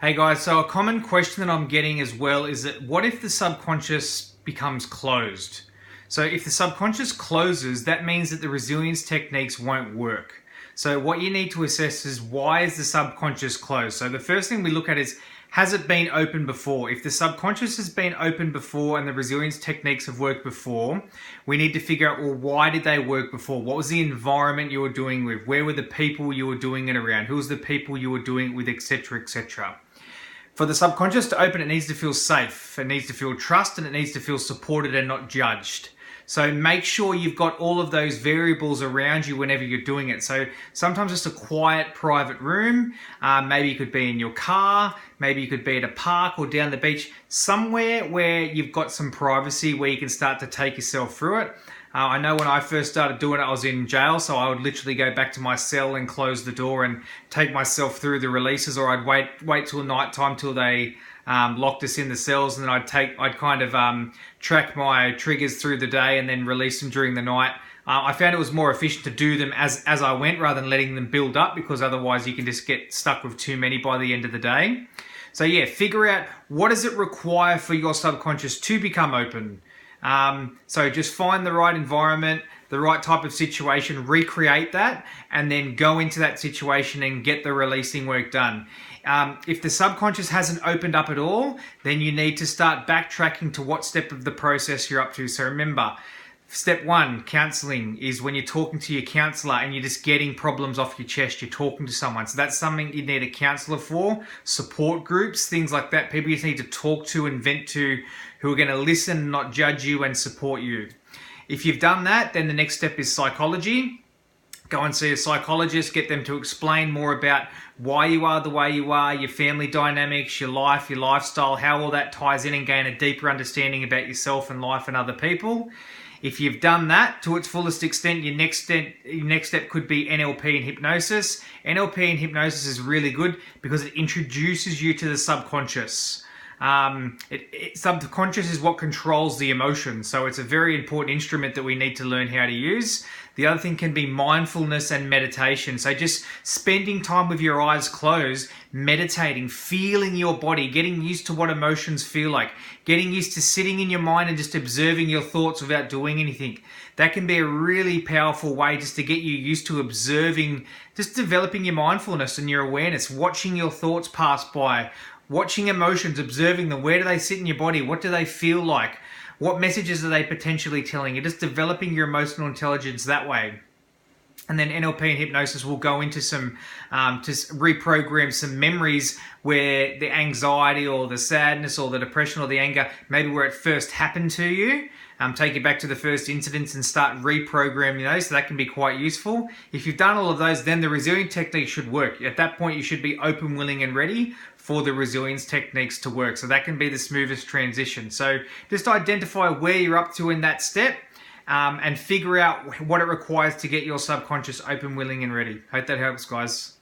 Hey guys, so a common question that I'm getting as well is that what if the subconscious becomes closed? So if the subconscious closes, that means that the resilience techniques won't work. So what you need to assess is, why is the subconscious closed? So the first thing we look at is, has it been open before? If the subconscious has been open before and the resilience techniques have worked before, we need to figure out, well, why did they work before? What was the environment you were doing with? Where were the people you were doing it around? Who was the people you were doing it with, etc., etc. For the subconscious to open, it needs to feel safe, it needs to feel trust, and it needs to feel supported and not judged. So make sure you've got all of those variables around you whenever you're doing it. So sometimes just a quiet private room, maybe you could be in your car, maybe you could be at a park or down the beach, somewhere where you've got some privacy where you can start to take yourself through it. I know when I first started doing it, I was in jail, so I would literally go back to my cell and close the door and take myself through the releases, or I'd wait till night time till they locked us in the cells, and then I'd kind of track my triggers through the day and then release them during the night. I found it was more efficient to do them as I went rather than letting them build up, because otherwise you can just get stuck with too many by the end of the day. So yeah, figure out, what does it require for your subconscious to become open? So just find the right environment, the right type of situation, recreate that, and then go into that situation and get the releasing work done. If the subconscious hasn't opened up at all, then you need to start backtracking to what step of the process you're up to. So remember, step one, counseling, is when you're talking to your counselor and you're just getting problems off your chest, you're talking to someone. So that's something you need a counsellor for. Support groups, things like that. People you just need to talk to and vent to, who are going to listen, not judge you, and support you. If you've done that, then the next step is psychology. Go and see a psychologist, get them to explain more about why you are the way you are, your family dynamics, your life, your lifestyle, how all that ties in, and gain a deeper understanding about yourself and life and other people. If you've done that to its fullest extent, your next step could be NLP and hypnosis. NLP and hypnosis is really good because it introduces you to the subconscious. Subconscious is what controls the emotions, so it's a very important instrument that we need to learn how to use. The other thing can be mindfulness and meditation. So just spending time with your eyes closed, meditating, feeling your body, getting used to what emotions feel like, getting used to sitting in your mind and just observing your thoughts without doing anything. That can be a really powerful way just to get you used to observing, just developing your mindfulness and your awareness, watching your thoughts pass by, watching emotions, observing them. Where do they sit in your body? What do they feel like? What messages are they potentially telling you? Just developing your emotional intelligence that way. And then NLP and hypnosis will go into some, to reprogram some memories where the anxiety or the sadness or the depression or the anger, maybe where it first happened to you, take you back to the first incidents and start reprogramming those. So that can be quite useful. If you've done all of those, then the resilience technique should work. At that point, you should be open, willing, and ready for the resilience techniques to work. So that can be the smoothest transition. So just identify where you're up to in that step, and figure out what it requires to get your subconscious open, willing, and ready. Hope that helps, guys.